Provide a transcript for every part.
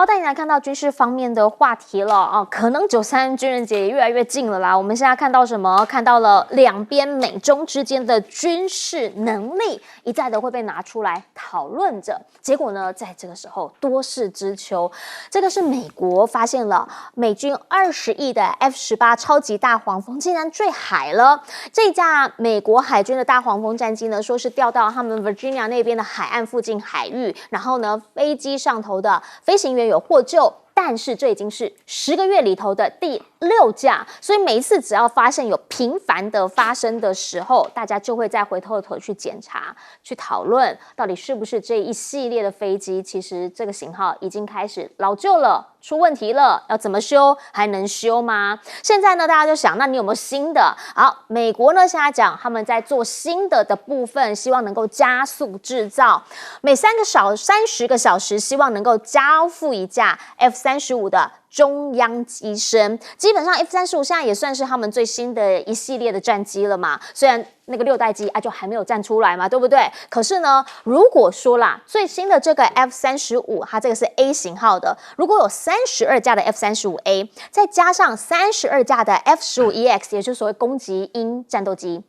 好，带你来看到军事方面的话题了啊，可能93军人节也越来越近了啦。我们现在看到什么？看到了两边美中之间的军事能力一再的会被拿出来讨论着。结果呢，在这个时候多事之秋，这个是美国发现了美军20亿的 F-18超级大黄蜂竟然坠海了。这架美国海军的大黄蜂战机呢，说是掉到他们 Virginia 那边的海岸附近海域，然后呢，飞机上头的飞行员有获救，但是这已经是10个月里头的第6架，所以每一次只要发现有频繁的发生的时候，大家就会再回头去检查、去讨论，到底是不是这一系列的飞机，其实这个型号已经开始老旧了。出问题了，要怎么修？还能修吗？现在呢，大家就想，那你有没有新的？好，美国呢现在讲他们在做新的部分，希望能够加速制造，每30个小时，希望能够交付一架 F-35的中央机身。基本上 F-35现在也算是他们最新的一系列的战机了嘛，虽然那个6代机就还没有站出来嘛，对不对？可是呢，如果说啦，最新的这个 F-35，它这个是 A 型号的，如果有32架的 F-35A， 再加上32架的 F-15EX， 也就是所谓攻击鹰战斗机，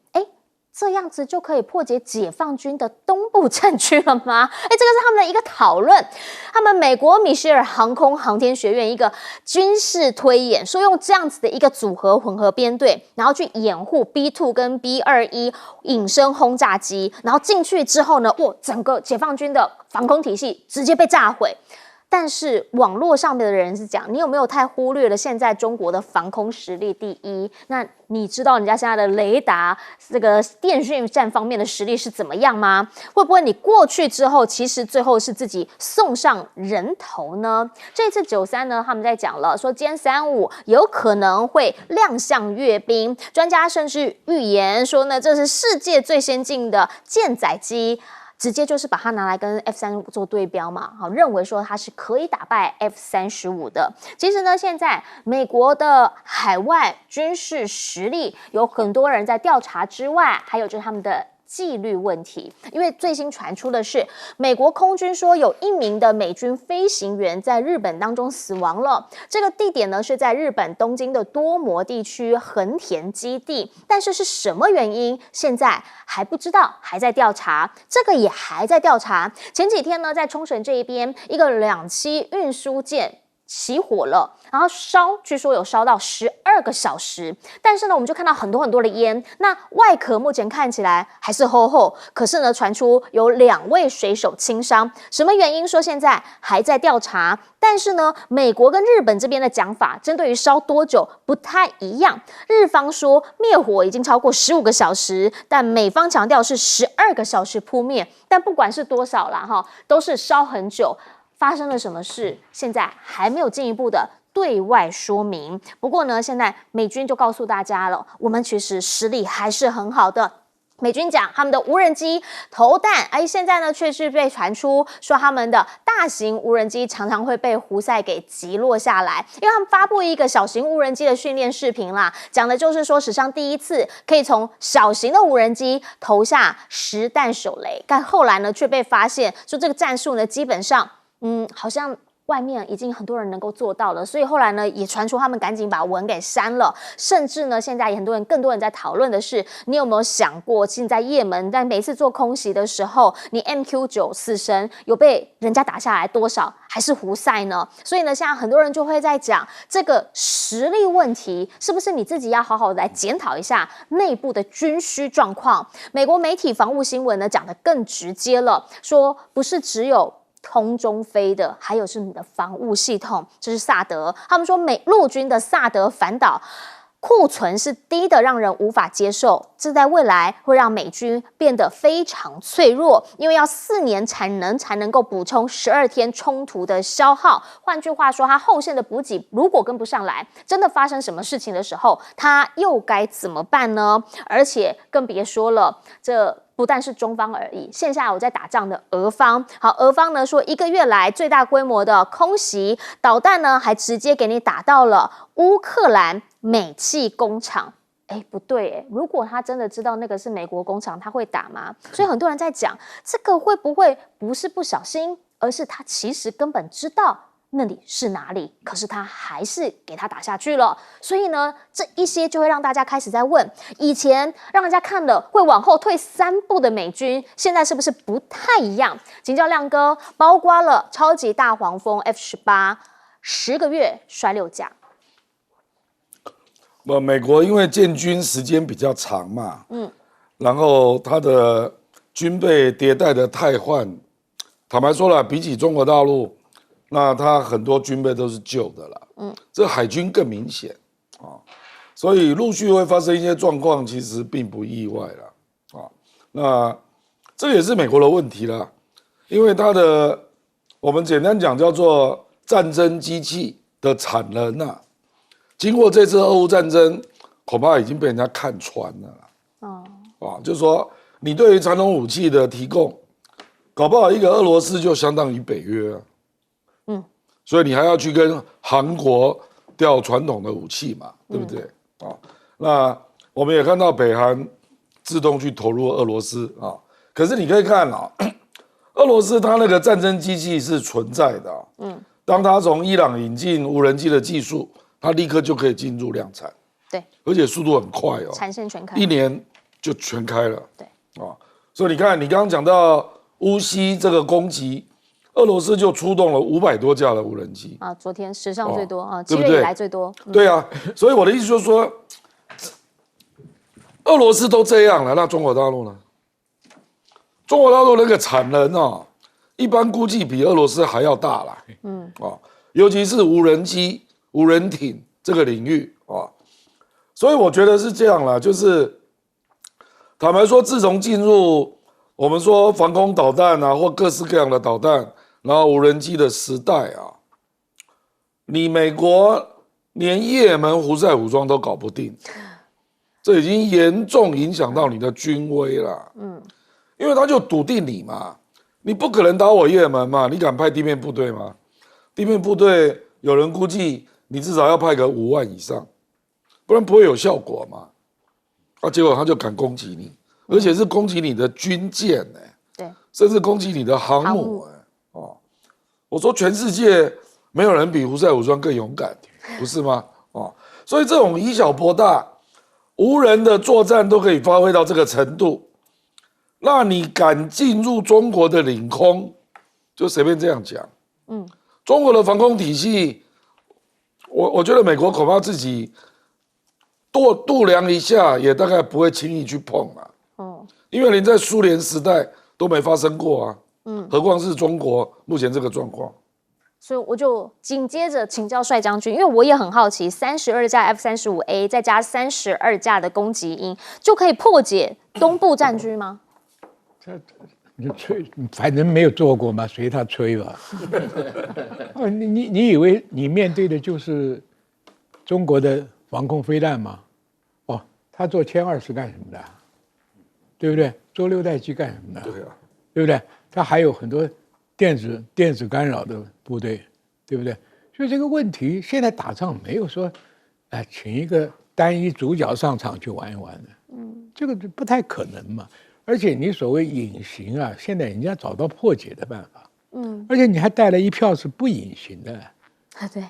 这样子就可以破解解放军的东部战区了吗？这个是他们的一个讨论。他们美国米歇尔航空航天学院一个军事推演，说用这样子的一个组合混合编队，然后去掩护 B2 跟 B21隐身轰炸机，然后进去之后呢，整个解放军的防空体系直接被炸毁。但是网络上面的人是讲，你有没有太忽略了现在中国的防空实力第一？那你知道人家现在的雷达、这个电讯战方面的实力是怎么样吗？会不会你过去之后，其实最后是自己送上人头呢？这次93呢，他们在讲了，说歼35有可能会亮相阅兵，专家甚至预言说呢，这是世界最先进的舰载机。直接就是把它拿来跟 F-35做对标嘛，好，认为说它是可以打败 F-35的。其实呢，现在美国的海外军事实力有很多人在调查之外，还有就是他们的纪律问题，因为最新传出的是，美国空军说有1名的美军飞行员在日本当中死亡了。这个地点呢是在日本东京的多摩地区横田基地，但是是什么原因，现在还不知道，还在调查。这个也还在调查。前几天呢，在冲绳这一边，一个2栖运输舰起火了，然后据说有烧到12个小时，但是呢，我们就看到很多的烟。那外壳目前看起来还是厚，可是呢，传出有2位水手轻伤，什么原因？说现在还在调查。但是呢，美国跟日本这边的讲法，针对于烧多久不太一样。日方说灭火已经超过15个小时，但美方强调是12个小时扑灭。但不管是多少啦，都是烧很久。发生了什么事？现在还没有进一步的对外说明。不过呢，现在美军就告诉大家了，我们其实实力还是很好的。美军讲他们的无人机投弹，现在呢却是被传出说他们的大型无人机常常会被胡塞给击落下来，因为他们发布一个小型无人机的训练视频啦，讲的就是说史上第一次可以从小型的无人机投下实弹手雷，但后来呢却被发现说这个战术呢基本上好像外面已经很多人能够做到了，所以后来呢也传出他们赶紧把文给删了，甚至呢现在也更多人在讨论的是，你有没有想过，现在也门在每次做空袭的时候，你 MQ9 死神有被人家打下来多少，还是胡塞呢？所以呢，现在很多人就会在讲这个实力问题，是不是你自己要好好的来检讨一下内部的军需状况？美国媒体防务新闻呢讲得更直接了，说不是只有空中飞的，还有是你的防务系统，这是萨德。他们说陆军的萨德反导库存是低的，让人无法接受。这在未来会让美军变得非常脆弱，因为要4年产能才能够补充12天冲突的消耗。换句话说，它后线的补给如果跟不上来，真的发生什么事情的时候，它又该怎么办呢？而且更别说了，这不但是中方而已，线下有在打仗的俄方。好，俄方呢说1个月来最大规模的空袭导弹呢，还直接给你打到了乌克兰美气工厂。不对，如果他真的知道那个是美国工厂，他会打吗？所以很多人在讲，这个会不会不是不小心，而是他其实根本知道那里是哪里？可是他还是给他打下去了。所以呢，这一些就会让大家开始在问：以前让人家看了会往后退3步的美军，现在是不是不太一样？请教亮哥，包括了超级大黄蜂 F-18，10个月摔6架。美国因为建军时间比较长嘛，然后它的军备迭代的汰换，坦白说了，比起中国大陆。那它很多军备都是旧的了，这海军更明显啊，所以陆续会发生一些状况，其实并不意外了啊。那这也是美国的问题了，因为它的我们简单讲叫做战争机器的产能啊，经过这次俄乌战争，恐怕已经被人家看穿了啦。就是说你对于传统武器的提供，搞不好一个俄罗斯就相当于北约啊。所以你还要去跟韩国调传统的武器嘛，对不对？那我们也看到北韩自动去投入俄罗斯啊。可是你可以看啊，俄罗斯它那个战争机器是存在的当它从伊朗引进无人机的技术，它立刻就可以进入量产。对，而且速度很快哦，产线全开，1年就全开了。对所以你看，你刚刚讲到乌西这个攻击。俄罗斯就出动了500多架的无人机啊，昨天史上最多7月以来最多。对啊，所以我的意思就是说，俄罗斯都这样了，那中国大陆呢？中国大陆那个产能一般估计比俄罗斯还要大啦。尤其是无人机、无人艇这个领域所以我觉得是这样啦，就是坦白说，自从进入我们说防空导弹或各式各样的导弹。然后无人机的时代你美国连也门胡塞武装都搞不定，这已经严重影响到你的军威了。因为他就笃定你嘛，你不可能打我也门嘛，你敢派地面部队吗？地面部队有人估计你至少要派个5万以上，不然不会有效果嘛。结果他就敢攻击你，而且是攻击你的军舰对，甚至攻击你的航母我说全世界没有人比胡塞武装更勇敢，不是吗？所以这种以小博大，无人的作战都可以发挥到这个程度，那你敢进入中国的领空，就随便这样讲。中国的防空体系，我觉得美国恐怕自己度量一下，也大概不会轻易去碰因为连在苏联时代都没发生过何况是中国目前这个状况。所以我就紧接着请教帅将军，因为我也很好奇，32架 F-35A 再加32架的攻击鹰，就可以破解东部战区吗？你吹，反正没有做过嘛，随他吹吧。你以为你面对的就是中国的防空飞弹吗？他做歼20干什么的？对不对？做6代机干什么的？对啊，对不对？他还有很多电子干扰的部队，对不对？所以这个问题现在打仗没有说，请一个单一主角上场去玩一玩的，这个不太可能嘛。而且你所谓隐形现在人家找到破解的办法，而且你还带了一票是不隐形的，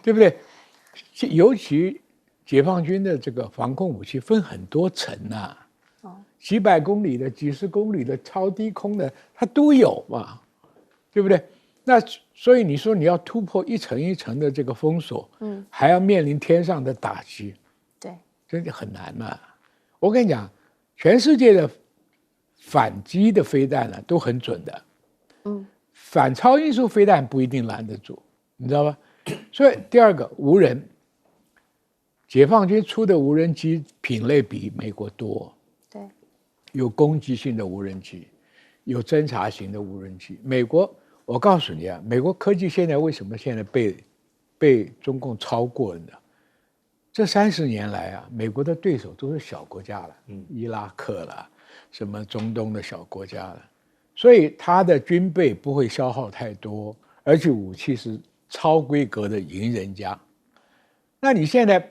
对不对？尤其解放军的这个防空武器分很多层几百公里的、几十公里的、超低空的，它都有嘛，对不对？那所以你说你要突破一层一层的这个封锁，还要面临天上的打击，对，真的很难嘛。我跟你讲，全世界的反击的飞弹都很准的，反超音速飞弹不一定拦得住，你知道吧？所以第二个无人，解放军出的无人机品类比美国多。有攻击性的无人机，有侦察型的无人机。美国，我告诉你美国科技现在为什么现在被中共超过了呢？这30年来美国的对手都是小国家了，伊拉克了，什么中东的小国家了，所以他的军备不会消耗太多，而且武器是超规格的赢人家。那你现在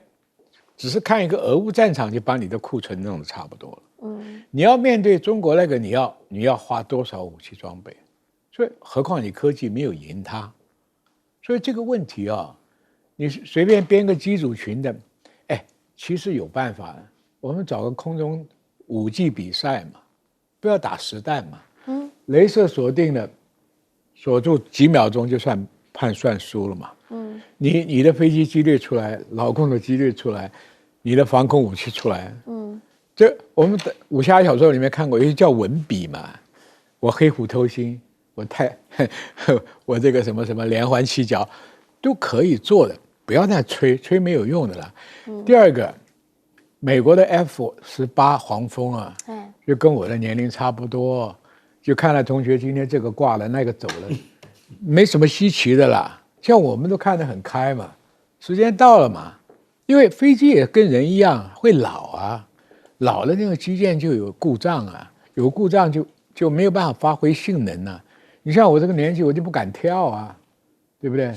只是看一个俄乌战场就把你的库存弄得差不多了。你要面对中国那个，你要花多少武器装备？所以何况你科技没有赢他，所以这个问题啊，你随便编个机组群的，其实有办法的。我们找个空中5G 比赛嘛，不要打实弹嘛。雷射锁定了，锁住几秒钟就算输了嘛。你的飞机机略出来，老共的机略出来，你的防空武器出来。这我们的武侠小说里面看过，有些叫文笔嘛。我黑虎偷心，我这个什么什么连环七角，都可以做的。不要再吹没有用的了。第二个，美国的 F-18黄蜂啊，就跟我的年龄差不多，就看了同学今天这个挂了，那个走了，没什么稀奇的啦。像我们都看得很开嘛，时间到了嘛，因为飞机也跟人一样会老啊，老了那个机件就有故障啊，有故障就没有办法发挥性能啊。你像我这个年纪，我就不敢跳啊，对不对？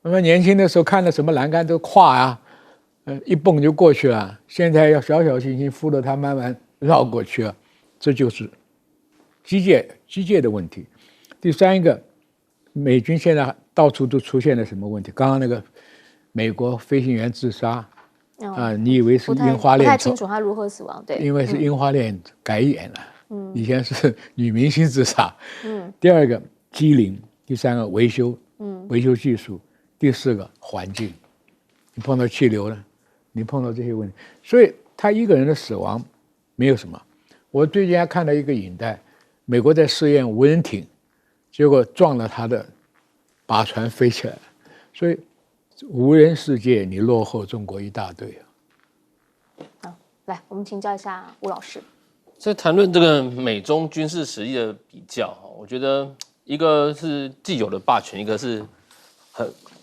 那么年轻的时候看到什么栏杆都跨啊，一蹦就过去了。现在要小小心心扶着它慢慢绕过去啊，这就是机械的问题。第三个，美军现在到处都出现了什么问题？刚刚那个美国飞行员自杀啊，你以为是樱花恋？不太清楚他如何死亡，对，因为是樱花恋改演了。以前是女明星自杀。第二个机龄，第三个维修，维修技术，第四个环境，你碰到气流了，你碰到这些问题，所以他一个人的死亡没有什么。我最近还看到一个影带，美国在试验无人艇，结果撞了他的靶船飞起来了。所以无人世界你落后中国一大堆啊。好，来我们请教一下吴老师。在谈论这个美中军事实力的比较，我觉得一个是既有的霸权，一个是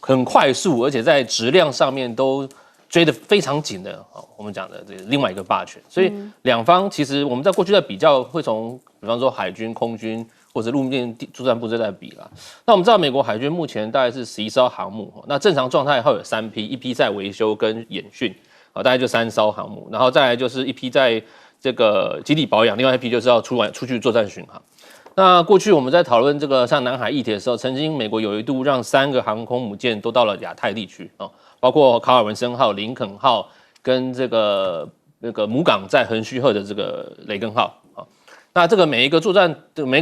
很快速，而且在质量上面都追得非常紧的，我们讲的这另外一个霸权。所以两方其实我们在过去在比较，会从比方说海军、空军或者陆面作战部队在比啦。那我们知道美国海军目前大概是11艘航母，那正常状态会有3批，一批在维修跟演训，大概就3艘航母，然后再来就是一批在这个基地保养，另外一批就是要出去作战巡航。那过去我们在讨论这个像南海议题的时候，曾经美国有一度让3个航空母舰都到了亚太地区啊，包括卡尔文森号、林肯号跟这个母港在横须贺的这个雷根号啊。那这个每一个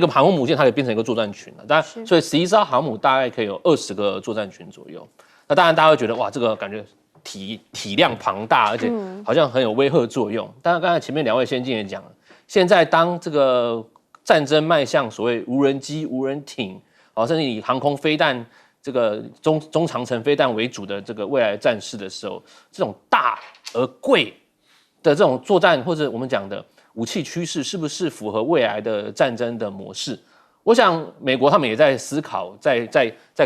航空母舰它可以变成一个作战群了，当然，所以11艘航母大概可以有20个作战群左右。那当然大家会觉得哇，这个感觉体量庞大，而且好像很有威慑作用。当然，刚才前面2位先进也讲了，现在当这个战争迈向所谓无人机、无人艇，甚至以航空飞弹这个中长程飞弹为主的这个未来战事的时候，这种大而贵的这种作战或者我们讲的武器趋势，是不是符合未来的战争的模式？我想美国他们也在思考，在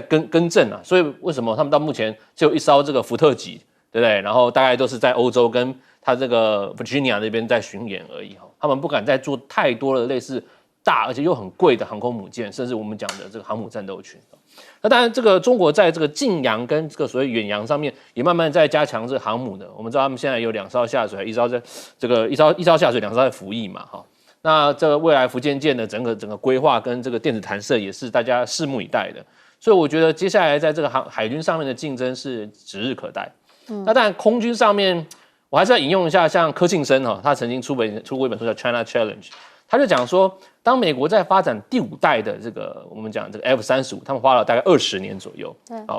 更正啊。所以为什么他们到目前只有1艘这个福特级，对不对？然后大概都是在欧洲跟他这个 Virginia 那边在巡演而已，他们不敢再做太多的类似大而且又很贵的航空母舰，甚至我们讲的这个航母战斗群。那当然，这个中国在这个近洋跟这个所谓远洋上面也慢慢在加强这个航母的。我们知道他们现在有2艘下水，一艘下水，2艘在服役嘛，哈。那这个未来福建舰的整个规划跟这个电子弹射也是大家拭目以待的。所以我觉得接下来在这个海军上面的竞争是指日可待。那当然空军上面，我还是要引用一下像柯庆生他曾经出过一本书叫《China Challenge》。他就讲说，当美国在发展第5代的这个我们讲这个 F-35，他们花了大概20年左右，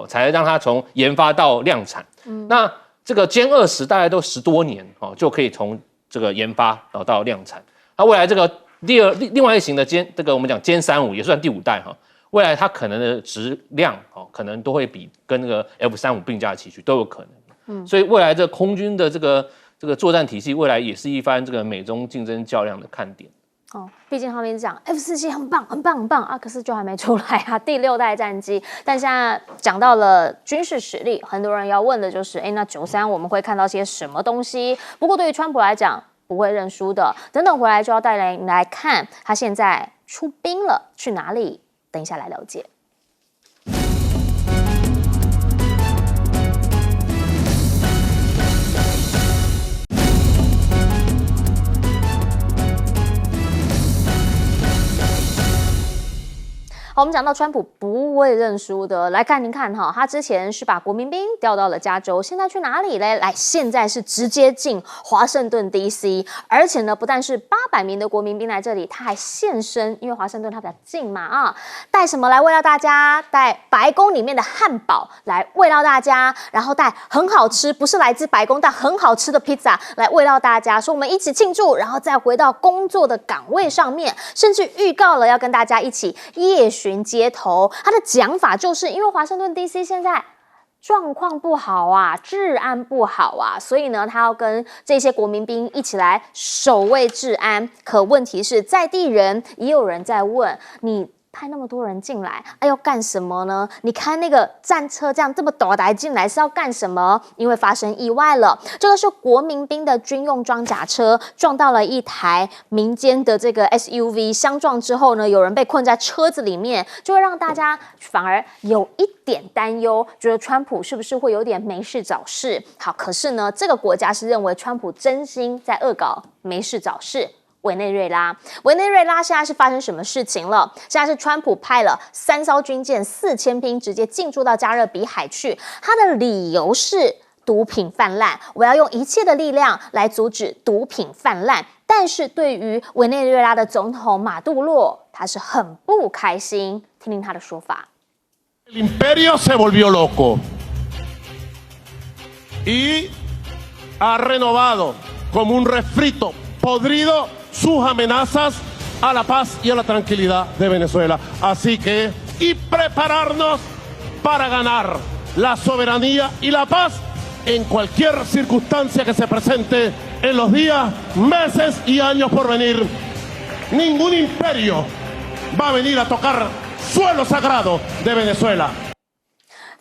才让它从研发到量产。那这个歼20大概都10多年就可以从这个研发到量产。那未来这个另外一型的这个我们讲歼35也算第5代未来它可能的质量可能都会比跟那个 F-35并驾齐驱都有可能。所以未来这个空军的这个作战体系，未来也是一番这个美中竞争较量的看点。毕竟他们一直讲 F-47很棒很棒很棒啊，可是就还没出来啊，第6代战机。但现在讲到了军事实力，很多人要问的就是，那93我们会看到些什么东西？不过对于川普来讲，不会认输的。等等回来就要带来看他现在出兵了，去哪里？等一下来了解。好，我们讲到川普不会认输的，来看您看哈，他之前是把国民兵调到了加州，现在去哪里嘞？来，现在是直接进华盛顿 DC， 而且呢，不但是800名的国民兵来这里，他还现身，因为华盛顿它比较近嘛啊，带什么来慰劳大家？带白宫里面的汉堡来慰劳大家，然后带很好吃，不是来自白宫但很好吃的披萨来慰劳大家，说我们一起庆祝，然后再回到工作的岗位上面，甚至预告了要跟大家一起夜巡街头。他的讲法就是因为华盛顿 DC 现在状况不好啊，治安不好啊，所以呢，他要跟这些国民兵一起来守卫治安。可问题是，在地人也有人在问你。派那么多人进来，要干什么呢？你开那个战车这么大台进来是要干什么？因为发生意外了，这个是国民兵的军用装甲车撞到了一台民间的这个 SUV， 相撞之后呢，有人被困在车子里面，就会让大家反而有一点担忧，觉得川普是不是会有点没事找事？好，可是呢，这个国家是认为川普真心在恶搞，没事找事。委内瑞拉现在是发生什么事情了？现在是川普派了3艘军舰4000兵直接进驻到加勒比海去，他的理由是毒品泛滥，我要用一切的力量来阻止毒品泛滥。但是对于委内瑞拉的总统马杜罗，他是很不开心，听听他的说法。El imperio se volvió loco y ha renovado como un refrito podrido sus amenazas a la paz y a la tranquilidad de Venezuela. Así que, y prepararnos para ganar la soberanía y la paz en cualquier circunstancia que se presente en los días, meses y años por venir. Ningún imperio va a venir a tocar suelo sagrado de Venezuela.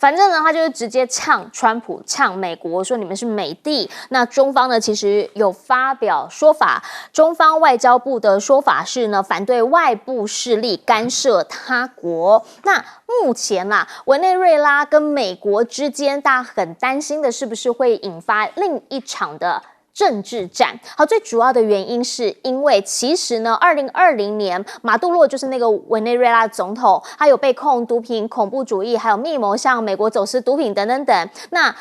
反正呢，他就是直接呛川普、呛美国，说你们是美帝。那中方呢，其实有发表说法，中方外交部的说法是呢，反对外部势力干涉他国。那目前啦，委内瑞拉跟美国之间，大家很担心的是不是会引发另一场的政治战。好，最主要的原因是因为其实呢，2020年马杜罗就是那个委内瑞拉总统，他有被控毒品、恐怖主义，还有密谋向美国走私毒品等等等。那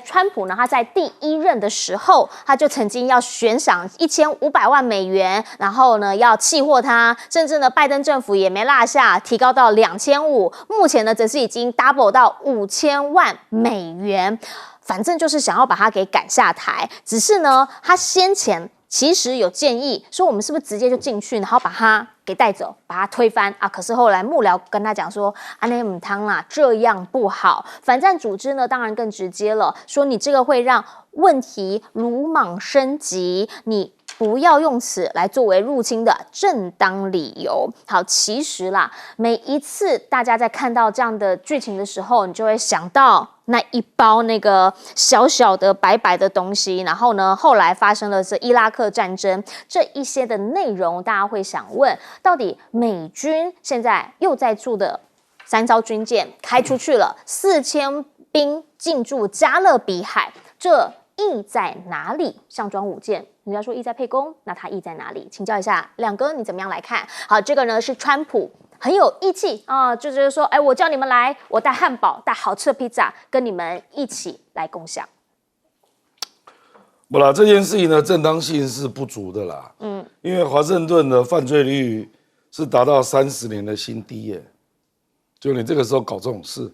川普呢？他在第1任的时候，他就曾经要悬赏1500万美元，然后呢要弃货他，甚至呢拜登政府也没落下，提高到2500，目前呢则是已经 double 到5000万美元。反正就是想要把他给赶下台，只是呢，他先前其实有建议说，我们是不是直接就进去，然后把他给带走，把他推翻啊？可是后来幕僚跟他讲说，安内姆汤啦，这样不好。反战组织呢，当然更直接了，说你这个会让问题鲁莽升级，你不要用此来作为入侵的正当理由。好，其实啦，每一次大家在看到这样的剧情的时候，你就会想到那一包那个小小的白白的东西，然后呢，后来发生了这伊拉克战争，这一些的内容，大家会想问，到底美军现在又在驻的3艘军舰开出去了，4000兵进驻加勒比海，这意在哪里？项庄舞剑，人家说意在沛公，那它意在哪里？请教一下亮哥，你怎么样来看？好，这个呢是川普很有义气啊，就是说，我叫你们来，我带汉堡，带好吃的披萨，跟你们一起来共享。不啦，这件事情的正当性是不足的啦。因为华盛顿的犯罪率是达到30年的新低耶，就你这个时候搞这种事，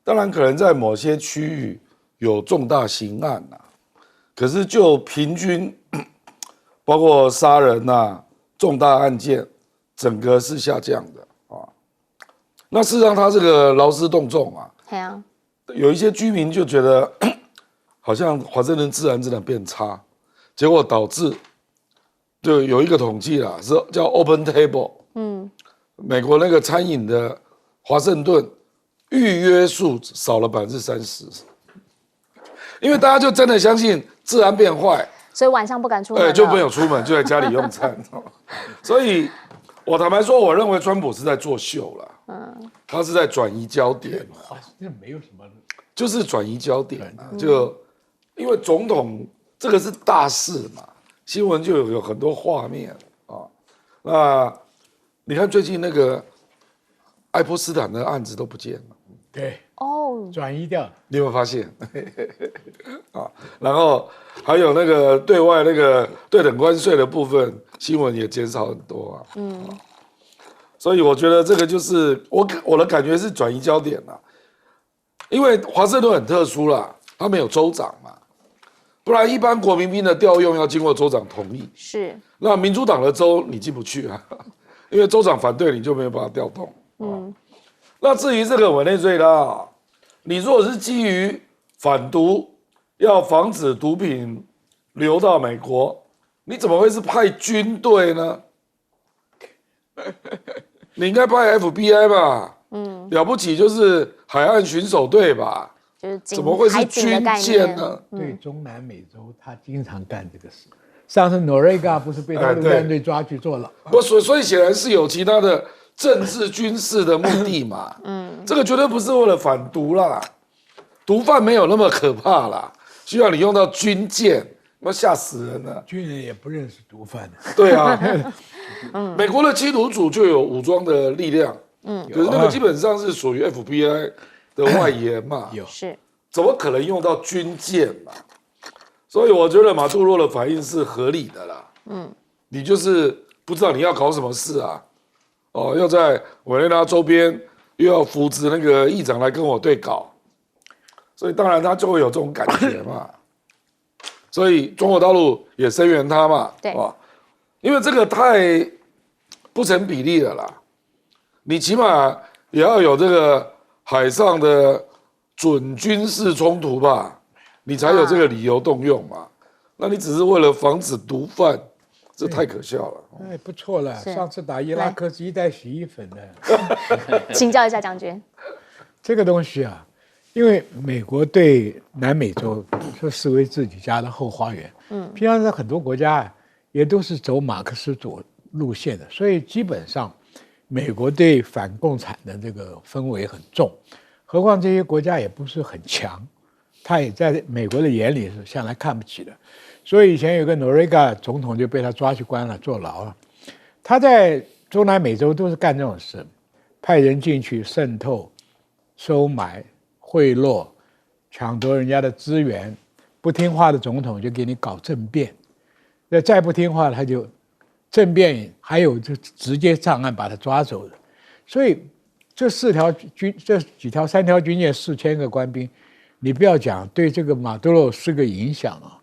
当然可能在某些区域有重大刑案呐，可是就平均，包括杀人呐、重大案件，整个是下降的啊。那事实上他这个劳师动众啊，对啊，有一些居民就觉得好像华盛顿治安真的变差，结果导致就有一个统计啦，是叫 Open Table，美国那个餐饮的华盛顿预约数少了30%，因为大家就真的相信治安变坏，所以晚上不敢出门了，就没有出门，就在家里用餐。所以，我坦白说，我认为川普是在作秀啦，他是在转移焦点，那没有什么，就是转移焦点啊，就因为总统这个是大事嘛，新闻就有很多画面啊。那你看最近那个爱泼斯坦的案子都不见了，对，哦，转移掉。你有没有发现？啊，然后还有那个对外那个对等关税的部分，新闻也减少很多啊。所以我觉得这个就是我的感觉是转移焦点啦，因为华盛顿很特殊啦，他们有州长嘛，不然一般国民兵的调用要经过州长同意。是，那民主党的州你进不去啊，因为州长反对你就没有办法调动。那至于这个委内瑞拉，你如果是基于反毒，要防止毒品流到美国，你怎么会是派军队呢？你应该派 FBI 吧？了不起就是海岸巡守队吧？就是怎么会是军舰呢？对中南美洲，他经常干这个事。上次诺瑞嘎不是被他陆战队抓去坐牢？所以显然是有其他的政治军事的目的嘛。这个绝对不是为了反毒啦，毒贩没有那么可怕啦，需要你用到军舰，那吓死人了。军人也不认识毒贩的。对啊，美国的缉毒组就有武装的力量，可是那个基本上是属于 FBI 的外延嘛，是，怎么可能用到军舰嘛？所以我觉得马杜罗的反应是合理的啦。你就是不知道你要搞什么事啊，要在委内瑞拉周边又要扶植那个议长来跟我对搞，所以当然他就会有这种感觉嘛。所以中国大陆也声援他嘛，对，因为这个太不成比例了啦，你起码也要有这个海上的准军事冲突吧，你才有这个理由动用嘛。那你只是为了防止毒贩，这太可笑了。哎，不错了，上次打伊拉克是一袋洗衣粉的。请教一下将军，这个东西啊，因为美国对南美洲就视为自己家的后花园，平常在很多国家也都是走马克思主路线的，所以基本上美国对反共产的这个氛围很重，何况这些国家也不是很强，他也在美国的眼里是向来看不起的，所以以前有个诺瑞嘎总统就被他抓去关了，坐牢了。他在中南美洲都是干这种事，派人进去渗透、收买、贿赂、抢夺人家的资源，不听话的总统就给你搞政变，那再不听话他就政变，还有就直接上岸把他抓走的。所以这3条军舰4000个官兵，你不要讲对这个马杜罗是个影响啊，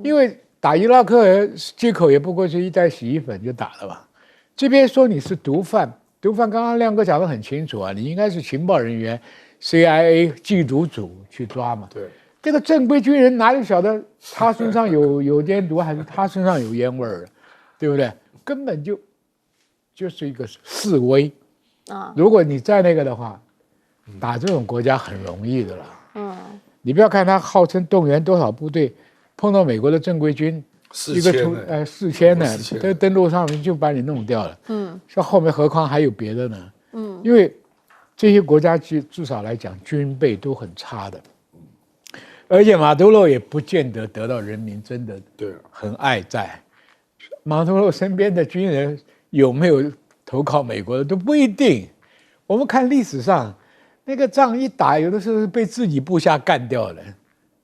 因为打伊拉克借口也不过是一袋洗衣粉就打了吧。这边说你是毒贩，毒贩刚刚亮哥讲得很清楚啊，你应该是情报人员 CIA 缉毒组去抓嘛。对，这个正规军人哪里晓得他身上有烟毒还是他身上有烟味儿，对不对？根本就是一个示威啊！如果你在那个的话，打这种国家很容易的啦。你不要看他号称动员多少部队，碰到美国的正规军。4000呢，在登陆上面就把你弄掉了。像后面何况还有别的呢？因为这些国家至少来讲军备都很差的，而且马杜罗也不见得得到人民真的很爱戴。马杜罗身边的军人有没有投靠美国的都不一定。我们看历史上那个仗一打，有的时候是被自己部下干掉了，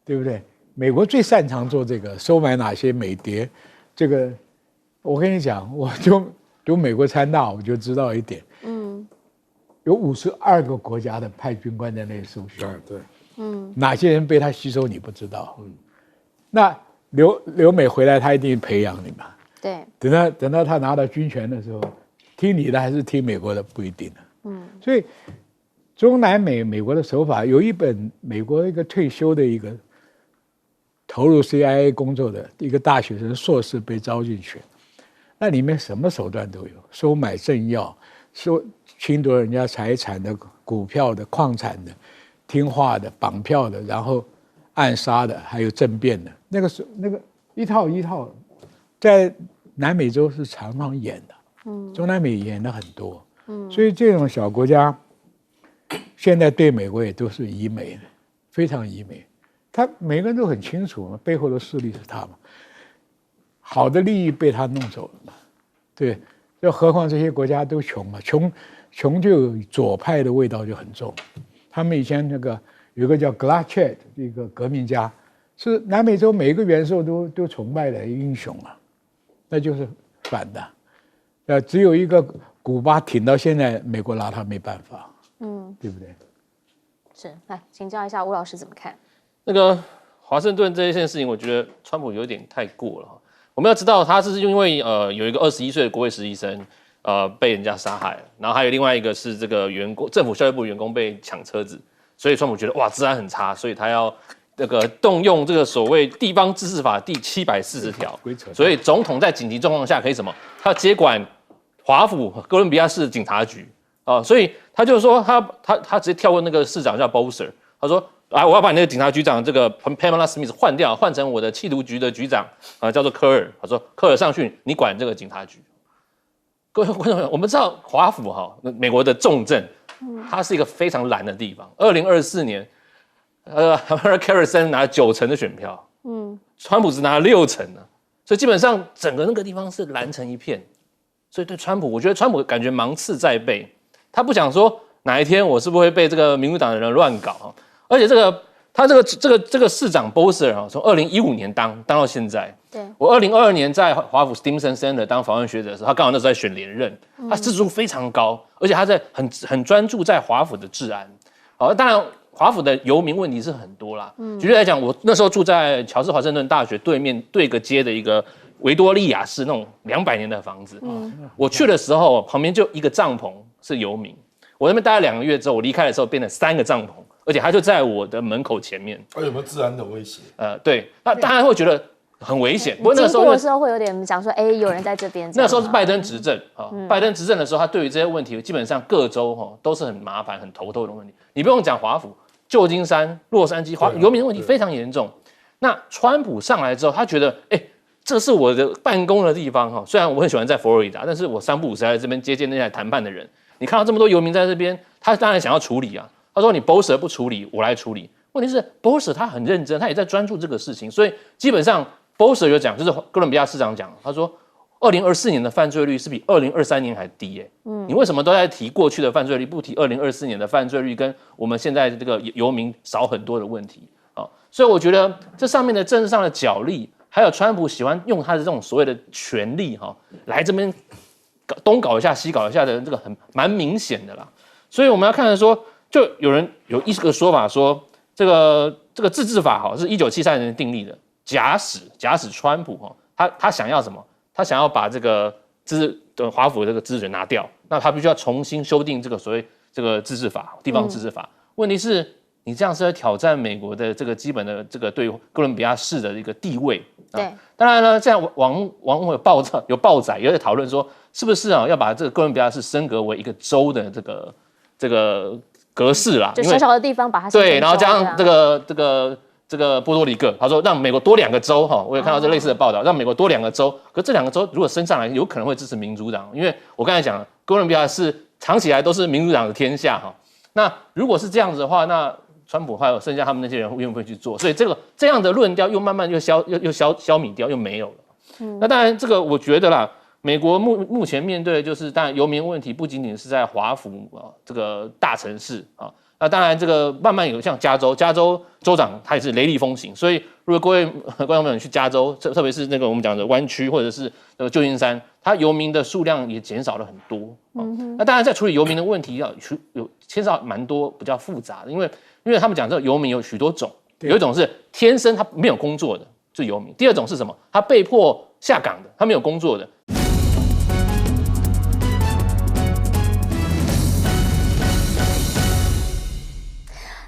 对不对？美国最擅长做这个，收买哪些美谍。这个，我跟你讲，我就读美国参大，我就知道一点。有52个国家的派军官在那里受训。对。哪些人被他吸收你不知道。那留美回来，他一定培养你嘛。对。等到他拿到军权的时候，听你的还是听美国的不一定的。所以中南美国的手法，有一本美国一个退休的一个。投入 CIA 工作的一个大学生硕士被招进去，那里面什么手段都有，收买政要，侵夺人家财产的、股票的、矿产的、听话的、绑票的，然后暗杀的，还有政变的，那个一套一套，在南美洲是常常演的，中南美演的很多，所以这种小国家现在对美国也都是以美的，非常以美。他每个人都很清楚嘛，背后的势力是他嘛，好的利益被他弄走了嘛，对，就何况这些国家都穷嘛，穷就有左派的味道就很重。他们以前那个有个叫 Glachet 一个革命家，是南美洲每一个元首都崇拜的英雄啊，那就是反的。只有一个古巴挺到现在，美国拿他没办法，对不对？是，来请教一下吴老师怎么看？那个华盛顿这一件事情，我觉得川普有点太过了。我们要知道，他是因为有一个21岁的国会实习生被人家杀害了，然后还有另外一个是这个政府教育部员工被抢车子，所以川普觉得哇治安很差，所以他要这个动用这个所谓地方自治法第740条，所以总统在紧急状况下可以什么？他要接管华府哥伦比亚市警察局所以他就说他直接跳过那个市长叫 Bowser， 他说我要把你那个警察局长这个 Pamela Smith 换掉，换成我的缉毒局的局长叫做科尔。他说科尔上去，你管这个警察局。各位观众，我们知道华府美国的重镇，它是一个非常蓝的地方。2024年Harrison 拿了90%的选票，川普只拿了60%呢，所以基本上整个那个地方是蓝成一片。所以对川普，我觉得川普感觉芒刺在背，他不想说哪一天我是不是会被这个民主党的人乱搞而且他这个市长 Bowser 从2015年当到现在。对，我2022年在华府 Stimson Center 当访问学者的时候，他刚好那时候在选连任，他支持度非常高，而且他在很专注在华府的治安。当然华府的游民问题是很多啦。举例来讲，我那时候住在乔治华盛顿大学对面对个街的一个维多利亚式那种200年的房子。我去的时候，旁边就一个帐篷是游民。我那边待了2个月之后，我离开的时候变成3个帐篷，而且他就在我的门口前面。有没有治安的威胁？对，那当然会觉得很危险。不过那个时候经过的时候会有点讲说，有人在这边。那时候是拜登执政拜登执政的时候，他对于这些问题，基本上各州都是很麻烦、很头痛的问题。你不用讲华府、旧金山、洛杉矶，游民的问题非常严重。那川普上来之后，他觉得，这是我的办公的地方虽然我很喜欢在佛罗里达，但是我3不5时在这边接见那些谈判的人。你看到这么多游民在这边，他当然想要处理啊。他说你 Bowser 不处理，我来处理。问题是 Bowser 他很认真，他也在专注这个事情，所以基本上 Bowser 有讲，就是哥伦比亚市长讲，他说2024年的犯罪率是比2023年还低你为什么都在提过去的犯罪率，不提2024年的犯罪率跟我们现在这个游民少很多的问题所以我觉得这上面的政治上的角力，还有川普喜欢用他的这种所谓的权力来这边东搞一下西搞一下的这个蛮明显的啦。所以我们要看的说，就有人有一个说法说，这个自治法是1973年订立的。假使川普他想要什么？他想要把这个华府这个自治权拿掉，那他必须要重新修订这个所谓这个自治法、地方自治法。问题是，你这样是在挑战美国的这个基本的这个对哥伦比亚市的一个地位。对，当然呢，这样网有报载也在讨论说，是不是要把这个哥伦比亚市升格为一个州的这个格式啦？就小小的地方把它对，然后加上这个波多黎各，他说让美国多2个州我也看到这类似的报道，让美国多2个州。可这2个州如果升上来，有可能会支持民主党，因为我刚才讲了，哥伦比亚是长期以来都是民主党的天下那如果是这样子的话，那川普还有剩下他们那些人愿不愿意去做？所以这样的论调又慢慢又消弭掉，又没有了。那当然，这个我觉得啦，美国目前面对的就是，当然游民问题不仅仅是在华府这个大城市那当然，这个慢慢有像加州州长他也是雷厉风行，所以如果各位观众朋友去加州，特别是那个我们讲的湾区或者是旧金山，它游民的数量也减少了很多。那当然，在处理游民的问题有牵涉蛮多比较复杂的，因为他们讲这个游民有许多种，有一种是天生他没有工作的，是游民；第二种是什么？他被迫下岗的，他没有工作的。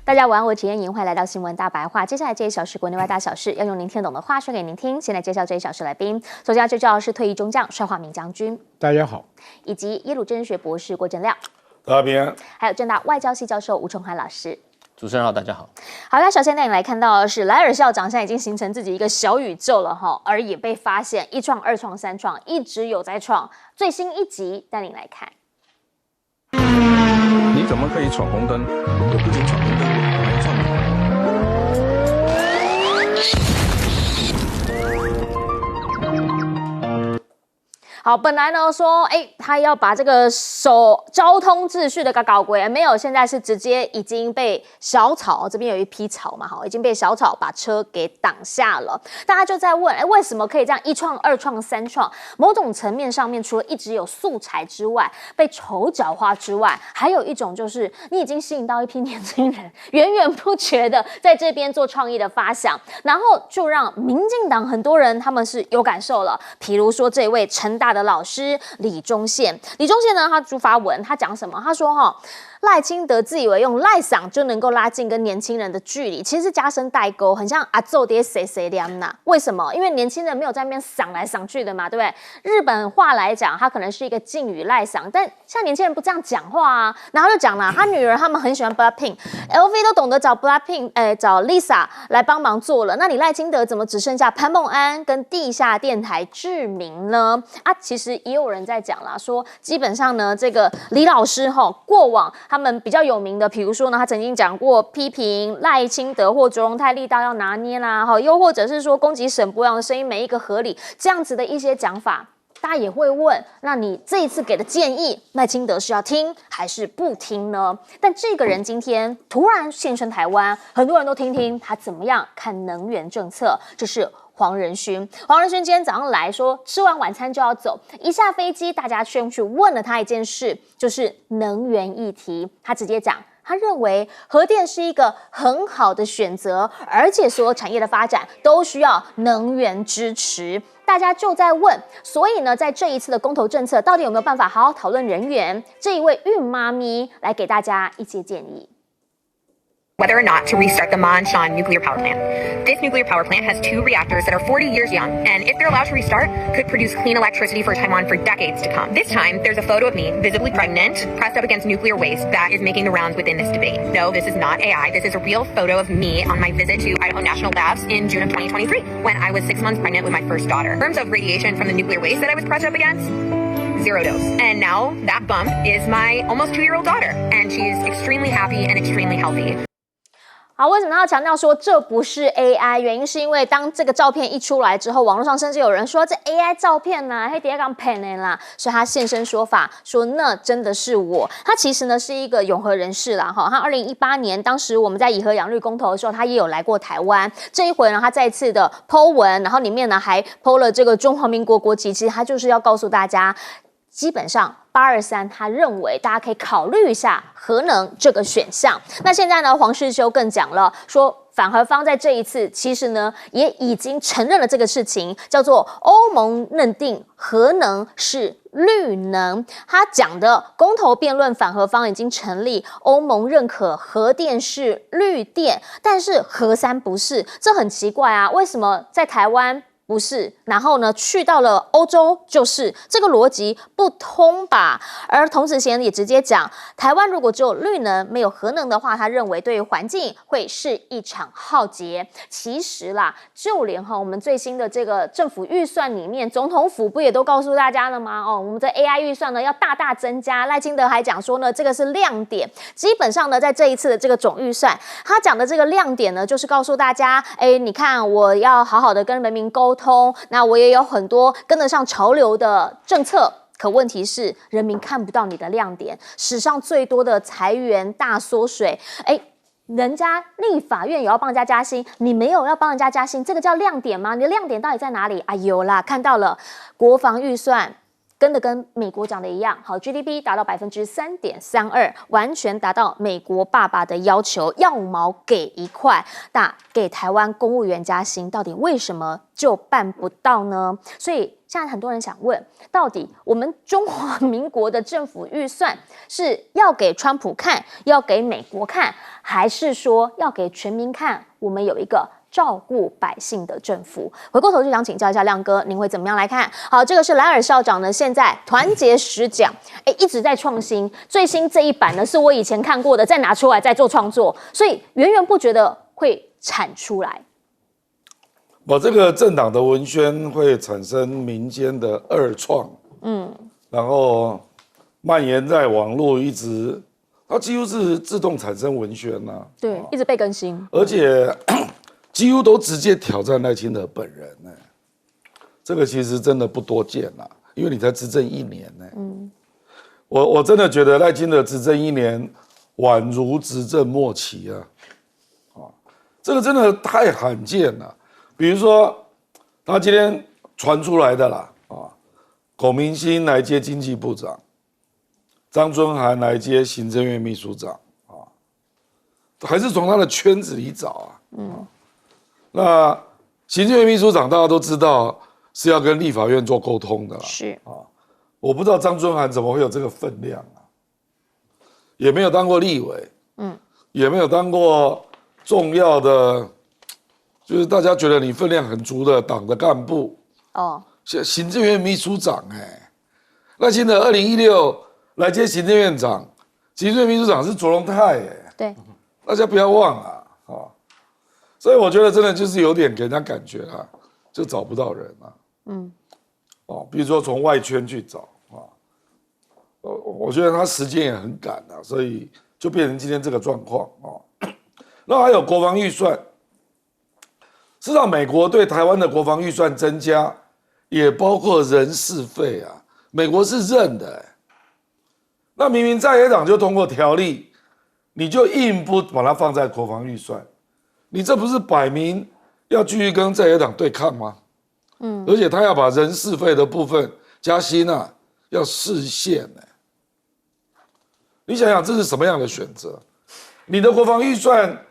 大家晚安，我是严莹，欢迎来到新闻大白话。接下来这一小时国内外大小事，要用您听懂的话说给您听。先来介绍这一小时来宾，首先要介绍的是退役中将帅化民将军，大家好，以及耶鲁政治学博士郭正亮，大家平安，还有政大外交系教授吴崇涵老师。主持人好，大家好。好，那首先带你来看到的是莱尔校长现在已经形成自己一个小宇宙了而也被发现1创、2创、3创，一直有在创。最新一集带你来看。你怎么可以闯红灯？我不仅闯红灯，我还撞你。好，本来呢说，他要把这个交通秩序的搞鬼，没有，现在是直接已经被小草这边有一批草嘛，已经被小草把车给挡下了。大家就在问，为什么可以这样一创、二创、三创？某种层面上面，除了一直有素材之外，被丑角化之外，还有一种就是你已经吸引到一批年轻人，源源不绝的在这边做创意的发想，然后就让民进党很多人他们是有感受了。比如说这位成大的老师李宗宪呢，他发文，他讲什么？他说赖清德自以为用赖嗓就能够拉近跟年轻人的距离，其实是加深代沟，很像阿奏爹谁谁凉呐。为什么？因为年轻人没有在那边嗓来嗓去的嘛，对不对？日本话来讲，它可能是一个敬语赖嗓，但像年轻人不这样讲话啊。然后就讲了，他女儿他们很喜欢 BLACKPINK，LV 都懂得找 BLACKPINK，找 Lisa 来帮忙做了，那你赖清德怎么只剩下潘孟安跟地下电台志明呢？其实也有人在讲啦，说基本上呢，这个李老师过往他们比较有名的，比如说呢，他曾经讲过批评赖清德或卓荣泰力道要拿捏啦，又或者是说攻击沈伯洋的声音每一个合理这样子的一些讲法，大家也会问，那你这一次给的建议，赖清德是要听还是不听呢？但这个人今天突然现身台湾，很多人都听听他怎么样看能源政策，这是黄仁勋今天早上来说，吃完晚餐就要走，一下飞机，大家先去问了他一件事，就是能源议题。他直接讲，他认为核电是一个很好的选择，而且所有产业的发展都需要能源支持。大家就在问，所以呢，在这一次的公投政策，到底有没有办法好好讨论人员？这一位孕妈咪来给大家一些建议。Whether or not to restart the Ma'anshan nuclear power plant. This nuclear power plant has 2 reactors that are 40 years young, and if they're allowed to restart, could produce clean electricity for Taiwan for decades to come. This time, there's a photo of me, visibly pregnant, pressed up against nuclear waste that is making the rounds within this debate. No, this is not AI. This is a real photo of me on my visit to Idaho National Labs in June of 2023, when I was 6 months pregnant with my first daughter. In terms of radiation from the nuclear waste that I was pressed up against, 0 dose. And now that bump is my almost 2-year-old daughter, and she's extremely happy and extremely healthy. 好，为什么要强调说这不是 AI？ 原因是因为当这个照片一出来之后，网络上甚至有人说这 AI 照片呐，黑底下刚骗的啦，所以他现身说法说那真的是我。他其实呢是一个永和人士啦，他2018年当时我们在以核养绿公投的时候，他也有来过台湾。这一回呢，他再次的 po 文，然后里面呢还 po 了这个中华民国国旗，其实他就是要告诉大家，基本上823他认为大家可以考虑一下核能这个选项。那现在呢，黄世修更讲了，说反核方在这一次其实呢也已经承认了这个事情，叫做欧盟认定核能是绿能。他讲的公投辩论反核方已经成立，欧盟认可核电是绿电，但是核三不是，这很奇怪啊，为什么在台湾不是，然后呢，去到了欧洲就是这个逻辑不通吧？而童子贤也直接讲，台湾如果只有绿能没有核能的话，他认为对于环境会是一场浩劫。其实啦，就连我们最新的这个政府预算里面，总统府不也都告诉大家了吗？我们的 AI 预算呢要大大增加。赖清德还讲说呢，这个是亮点。基本上呢，在这一次的这个总预算，他讲的这个亮点呢，就是告诉大家，你看我要好好的跟人民沟通，那我也有很多跟得上潮流的政策，可问题是人民看不到你的亮点。史上最多的裁员大缩水，人家立法院也要帮人家加薪，你没有要帮人家加薪，这个叫亮点吗？你的亮点到底在哪里？有啦，看到了，国防预算跟美国讲的一样，好 ，GDP 达到3.32%，完全达到美国爸爸的要求，要毛给一块，那给台湾公务员加薪，到底为什么就办不到呢？所以现在很多人想问，到底我们中华民国的政府预算是要给川普看，要给美国看，还是说要给全民看？我们有一个照顾百姓的政府。回过头就想请教一下亮哥，您会怎么样来看？好，这个是莱尔校长呢，现在团结10奖，一直在创新，最新这一版呢是我以前看过的，再拿出来再做创作，所以源源不绝的会产出来。我这个政党的文宣会产生民间的二创，然后蔓延在网络，一直它几乎是自动产生文宣呐，对，一直被更新，而且几乎都直接挑战赖清德本人呢，这个其实真的不多见啦。因为你才执政1年呢。我真的觉得赖清德执政1年，宛如执政末期啊，这个真的太罕见了。比如说，他今天传出来的啦，龚明鑫来接经济部长，张尊涵来接行政院秘书长还是从他的圈子里找那行政院秘书长大家都知道是要跟立法院做沟通的啦，是我不知道张尊涵怎么会有这个分量也没有当过立委，也没有当过重要的，就是大家觉得你分量很足的党的干部行政院秘书长赖清德2016来接行政院长，行政院秘书长是卓荣泰对，大家不要忘了所以我觉得真的就是有点给人家感觉就找不到人比如说从外圈去找我觉得他时间也很赶所以就变成今天这个状况那还有国防预算，事实上美国对台湾的国防预算增加，也包括人事费美国是认的那明明在野党就通过条例，你就硬不把它放在国防预算，你这不是摆明要继续跟在野党对抗吗？而且他要把人事费的部分加薪要释宪你想想这是什么样的选择？你的国防预算，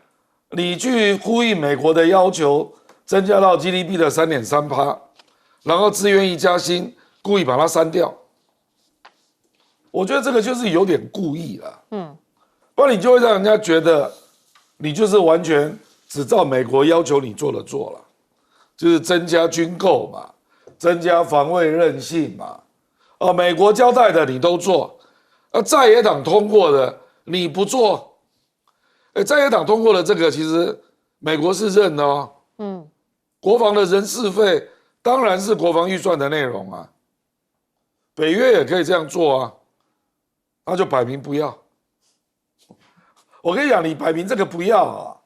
你去呼应美国的要求，增加到 GDP 的3.3%，然后自愿意加薪，故意把它删掉。我觉得这个就是有点故意了，不然你就会让人家觉得你就是完全只照美国要求你做的做了，就是增加军购嘛，增加防卫韧性嘛，美国交代的你都做。在野党通过的你不做，在野党通过的这个其实美国是认的国防的人事费当然是国防预算的内容北约也可以这样做那就摆明不要。我跟你讲，你摆明这个不要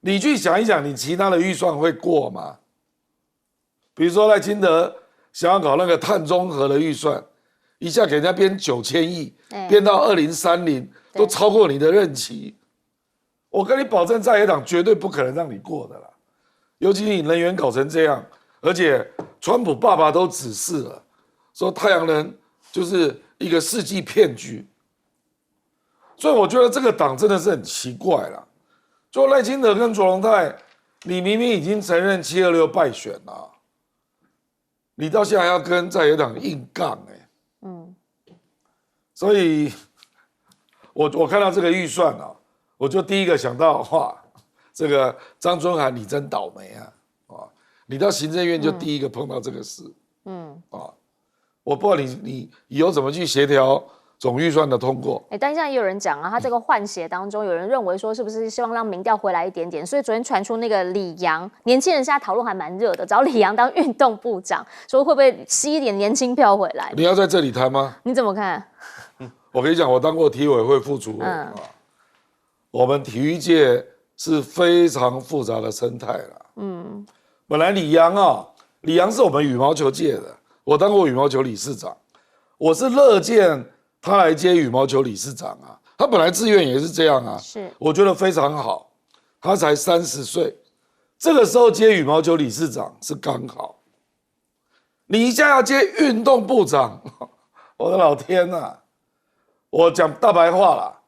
你去想一想，你其他的预算会过吗？比如说赖清德想要搞那个碳中和的预算，一下给人家编9000亿，编到2030都超过你的任期，我跟你保证，在野党绝对不可能让你过的啦。尤其你能源搞成这样，而且川普爸爸都指示了，说太阳能就是一个世纪骗局，所以我觉得这个党真的是很奇怪啦。就赖清德跟卓荣泰，你明明已经承认726败选了，你到现在还要跟在野党硬杠所以我看到这个预算我就第一个想到这个张尊涵你真倒霉你到行政院就第一个碰到这个事我不知道你以后怎么去协调总预算的通过。但现在也有人讲他这个换血当中，有人认为说是不是希望让民调回来一点点，所以昨天传出那个李洋，年轻人现在讨论还蛮热的，找李洋当运动部长，说会不会吸一点年轻票回来？你要在这里谈吗？你怎么看？我跟你讲，我当过体委会副主委我们体育界是非常复杂的生态了。本来李洋是我们羽毛球界的，我当过羽毛球理事长，我是乐见他来接羽毛球理事长他本来自愿也是这样是，我觉得非常好。他才30岁，这个时候接羽毛球理事长是刚好。你一下要接运动部长，我的老天我讲大白话啦，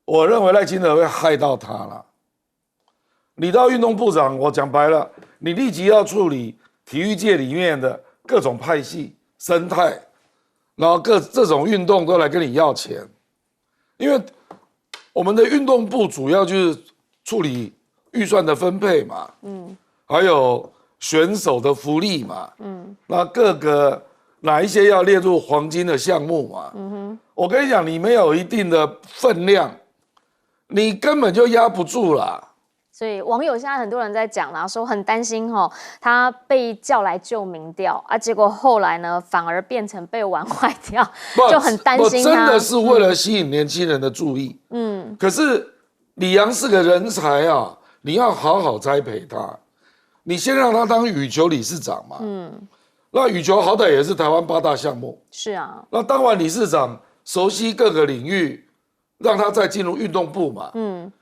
我认为赖清德会害到他了。你到运动部长，我讲白了，你立即要处理体育界里面的各种派系生态，然后这种运动都来跟你要钱，因为我们的运动部主要就是处理预算的分配嘛，还有选手的福利嘛，那各个哪一些要列入黄金的项目嘛，我跟你讲，你没有一定的分量，你根本就压不住啦。所以网友现在很多人在讲啦，说很担心他被叫来救民调结果后来呢反而变成被玩坏掉，就很担心他。真的是为了吸引年轻人的注意。可是李洋是个人才你要好好栽培他。你先让他当羽球理事长嘛，那羽球好歹也是台湾8大项目，是啊，那当完理事长，熟悉各个领域，让他再进入运动部嘛。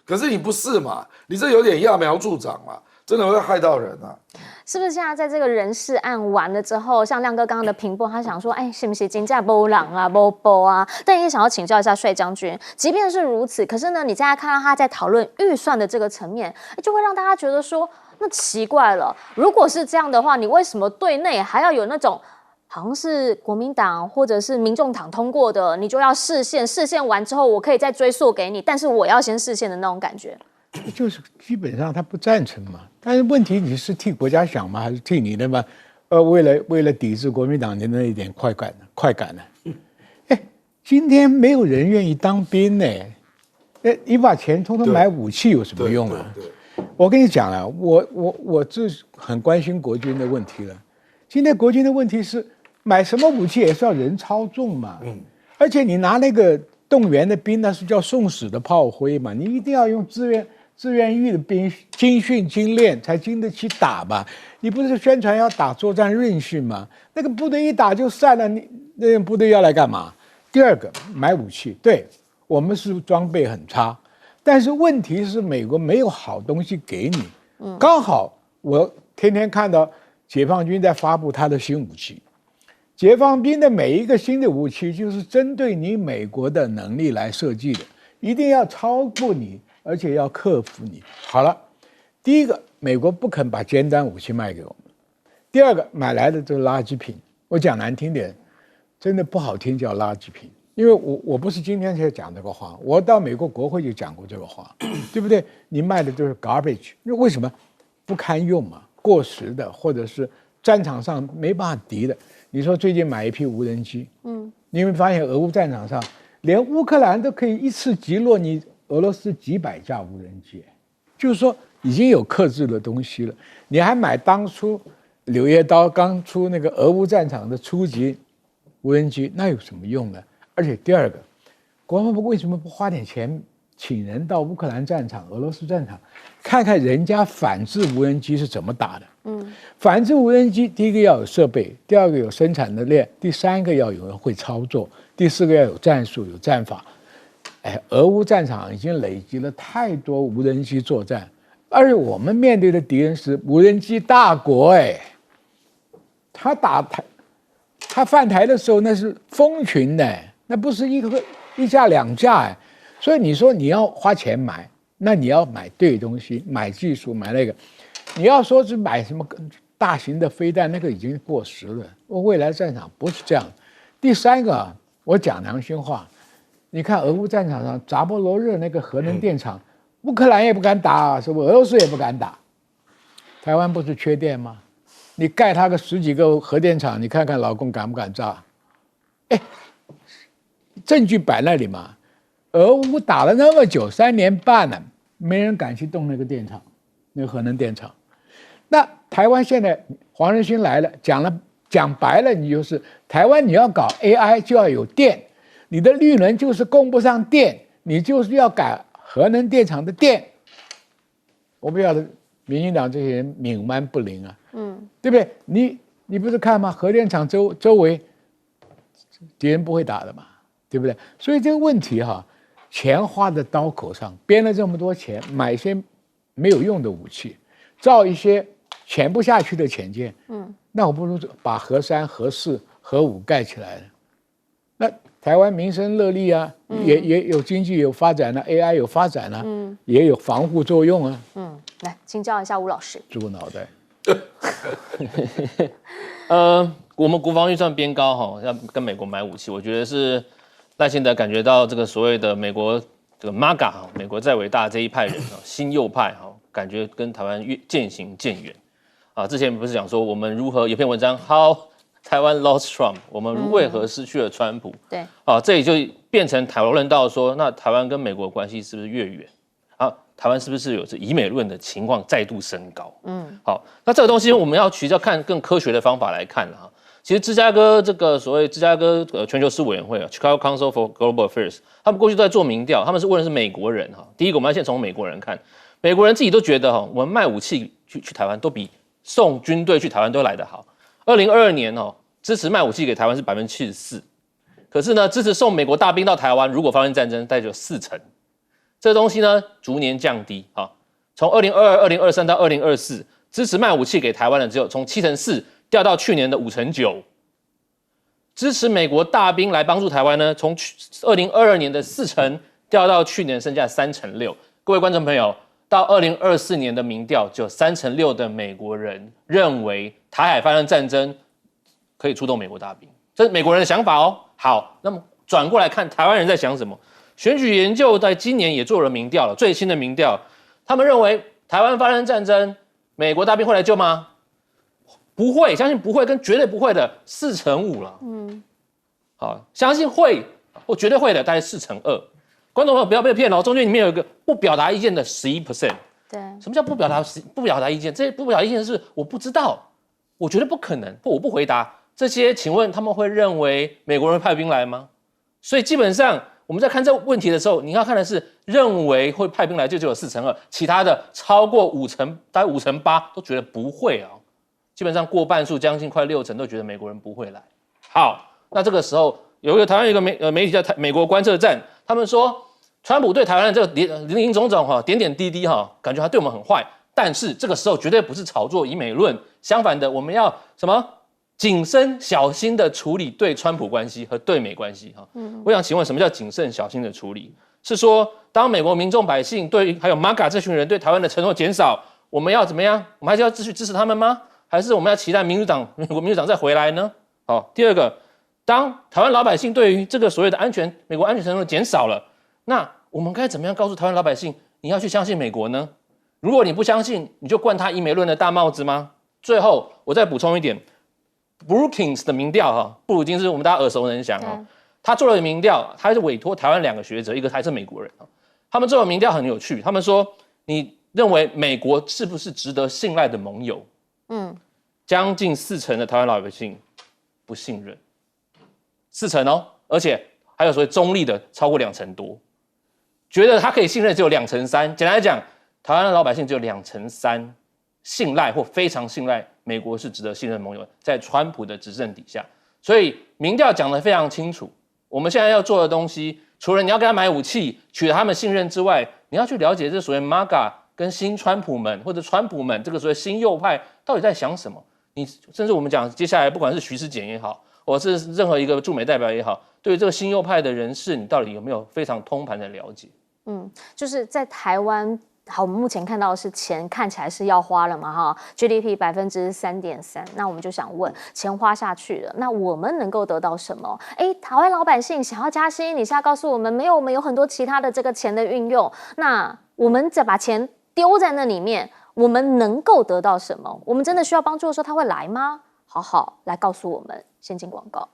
可是你不是嘛？你这有点揠苗助长嘛，真的会害到人啊。是不是现在在这个人事案完了之后，像亮哥刚刚的评论，他想说，哎，是不是金价波浪啊，波啊？但也想要请教一下帅将军，即便是如此，可是呢，你现在看到他在讨论预算的这个层面，就会让大家觉得说，那奇怪了，如果是这样的话，你为什么对内还要有那种好像是国民党或者是民众党通过的，你就要释宪，释宪完之后我可以再追溯给你，但是我要先释宪的那种感觉？就是基本上他不赞成嘛。但是问题你是替国家想吗？还是替你的嘛？为了抵制国民党的那一点快感呢？哎，今天没有人愿意当兵呢。哎，你把钱通通买武器有什么用啊？我跟你讲啊，我这很关心国军的问题了。今天国军的问题是买什么武器也是要人操纵嘛。而且你拿那个动员的兵，那是叫送死的炮灰嘛，你一定要用志愿役的兵精训精练才经得起打吧？你不是宣传要打作战润训吗？那个部队一打就散了，你那个部队要来干嘛？第二个，买武器，对我们是装备很差，但是问题是美国没有好东西给你。刚好我天天看到解放军在发布他的新武器。解放军的每一个新的武器，就是针对你美国的能力来设计的，一定要超过你，而且要克服你。好了，第一个，美国不肯把尖端武器卖给我们；第二个，买来的这个垃圾品，我讲难听点，真的不好听，叫垃圾品。因为我不是今天才讲这个话，我到美国国会就讲过这个话，对不对？你卖的就是 garbage， 因为为什么不堪用嘛？过时的，或者是战场上没办法敌的。你说最近买一批无人机，你会发现俄乌战场上，连乌克兰都可以一次击落你俄罗斯几百架无人机，就是说已经有克制的东西了。你还买当初《柳叶刀》刚出那个俄乌战场的初级无人机，那有什么用呢？而且第二个，国防部为什么不花点钱请人到乌克兰战场、俄罗斯战场，看看人家反制无人机是怎么打的？反制无人机，第一个要有设备，第二个有生产的链，第三个要有人会操作，第四个要有战术、有战法。哎，俄乌战场已经累积了太多无人机作战，而且我们面对的敌人是无人机大国，哎，他犯台的时候那是蜂群的，那不是一架两架哎，所以你说你要花钱买，那你要买对东西，买技术，买那个。你要说是买什么大型的飞弹，那个已经过时了。未来战场不是这样。第三个，我讲良心话，你看俄乌战场上扎波罗热那个核能电厂，乌克兰也不敢打，是不？俄罗斯也不敢打。台湾不是缺电吗？你盖它个10几个核电厂，你看看老共敢不敢炸？哎，证据摆那里嘛。俄乌打了那么久，3年半了，没人敢去动那个电厂，那个核能电厂。那台湾现在黄仁勋来了，讲白了，你就是台湾你要搞 AI 就要有电，你的绿能就是供不上电，你就是要改核能电厂的电。我不晓得民进党这些人冥顽不灵啊，对不对？你不是看吗？核电厂周围敌人不会打的嘛，对不对？所以这个问题哈，钱花在刀口上，编了这么多钱买一些没有用的武器，造一些潜不下去的潜舰，那我不如把核3、核4、核5盖起来了。那台湾民生乐利啊，也有经济有发展了，AI 有发展了，也有防护作用啊。来请教一下吴老师。猪脑袋。我们国防预算编高哈，要跟美国买武器，我觉得是赖清德感觉到这个所谓的美国这个 MAGA 哈，美国在伟大这一派人哈，新右派哈，感觉跟台湾渐行渐远啊。之前不是讲说我们如何有篇文章 How 台湾 lost Trump， 我们为何失去了川普？对啊，这里就变成讨论到说，那台湾跟美国的关系是不是越远？啊，台湾是不是有着以美论的情况再度升高？好，那这个东西我们要取要看更科学的方法来看了哈。其实芝加哥这个所谓芝加哥全球事务委员会 Chicago Council for Global Affairs， 他们过去都在做民调，他们是问的是美国人哈。第一个，我们要先从美国人看，美国人自己都觉得哈，我们卖武器去台湾都比送军队去台湾都来得好。2022年哦，支持卖武器给台湾是74%，可是呢，支持送美国大兵到台湾，如果发生战争，大概就40%。这东西呢，逐年降低啊，从2022、2023到2024，支持卖武器给台湾的只有从74%掉到去年的5.9%。支持美国大兵来帮助台湾呢，从2022年的4%掉到去年剩下3.6%。各位观众朋友，到2024年的民调，只有3.6%的美国人认为台海发生战争可以出动美国大兵，这是美国人的想法哦。好，那么转过来看台湾人在想什么？选举研究在今年也做了民调了，最新的民调，他们认为台湾发生战争，美国大兵会来救吗？不会，相信不会跟绝对不会的4.5%了。好，相信会或绝对会的大概4.2%。观众朋友不要被骗哦，中间里面有一个不表达意见的11%。对，什么叫不表达意见？这些不表达意见是我不知道，我觉得不可能，或我不回答。这些，请问他们会认为美国人会派兵来吗？所以基本上我们在看这个问题的时候，你要看的是认为会派兵来就只有4.2%，其他的超过5%，大概5.8%都觉得不会啊。基本上过半数，将近快60%都觉得美国人不会来。好，那这个时候有一个台湾有一个媒体叫美国观测站，他们说川普对台湾的这个林林总总哈点点滴滴哈，感觉他对我们很坏，但是这个时候绝对不是炒作以美论，相反的，我们要什么谨慎小心的处理对川普关系和对美关系哈。我想请问什么叫谨慎小心的处理？是说当美国民众百姓对还有 MAGA 这群人对台湾的承诺减少，我们要怎么样？我们还是要继续支持他们吗？还是我们要期待美国民主党再回来呢？好，第二个，当台湾老百姓对于这个所谓的美国安全承诺减少了，那我们该怎么样告诉台湾老百姓，你要去相信美国呢？如果你不相信，你就冠他以美论的大帽子吗？最后，我再补充一点 ，Brookings 的民调哈，布鲁金斯我们大家耳熟能详哈，他做了民调，他是委托台湾2个学者，一个还是美国人啊，他们做的民调很有趣，他们说你认为美国是不是值得信赖的盟友？将近40%的台湾老百姓不信任，40%哦，而且还有所谓中立的超过2%多，觉得他可以信任只有2%3%。简单来讲，台湾的老百姓只有2%3信赖或非常信赖美国是值得信任的盟友，在川普的执政底下，所以民调讲得非常清楚。我们现在要做的东西，除了你要给他买武器，取得他们信任之外，你要去了解这所谓 MAGA 跟新川普们或者川普们这个所谓新右派到底在想什么。你甚至我们讲接下来不管是徐世俭也好，或是任何一个驻美代表也好，对于这个新右派的人士，你到底有没有非常通盘的了解？就是在台湾，好，我们目前看到的是钱看起来是要花了嘛哈 ，GDP 3.3%，那我们就想问，钱花下去了，那我们能够得到什么？台湾老百姓想要加薪，你现在告诉我们没有，我们有很多其他的这个钱的运用，那我们再把钱丢在那里面。我们能够得到什么？我们真的需要帮助的时候，他会来吗？好好来告诉我们。先进广告。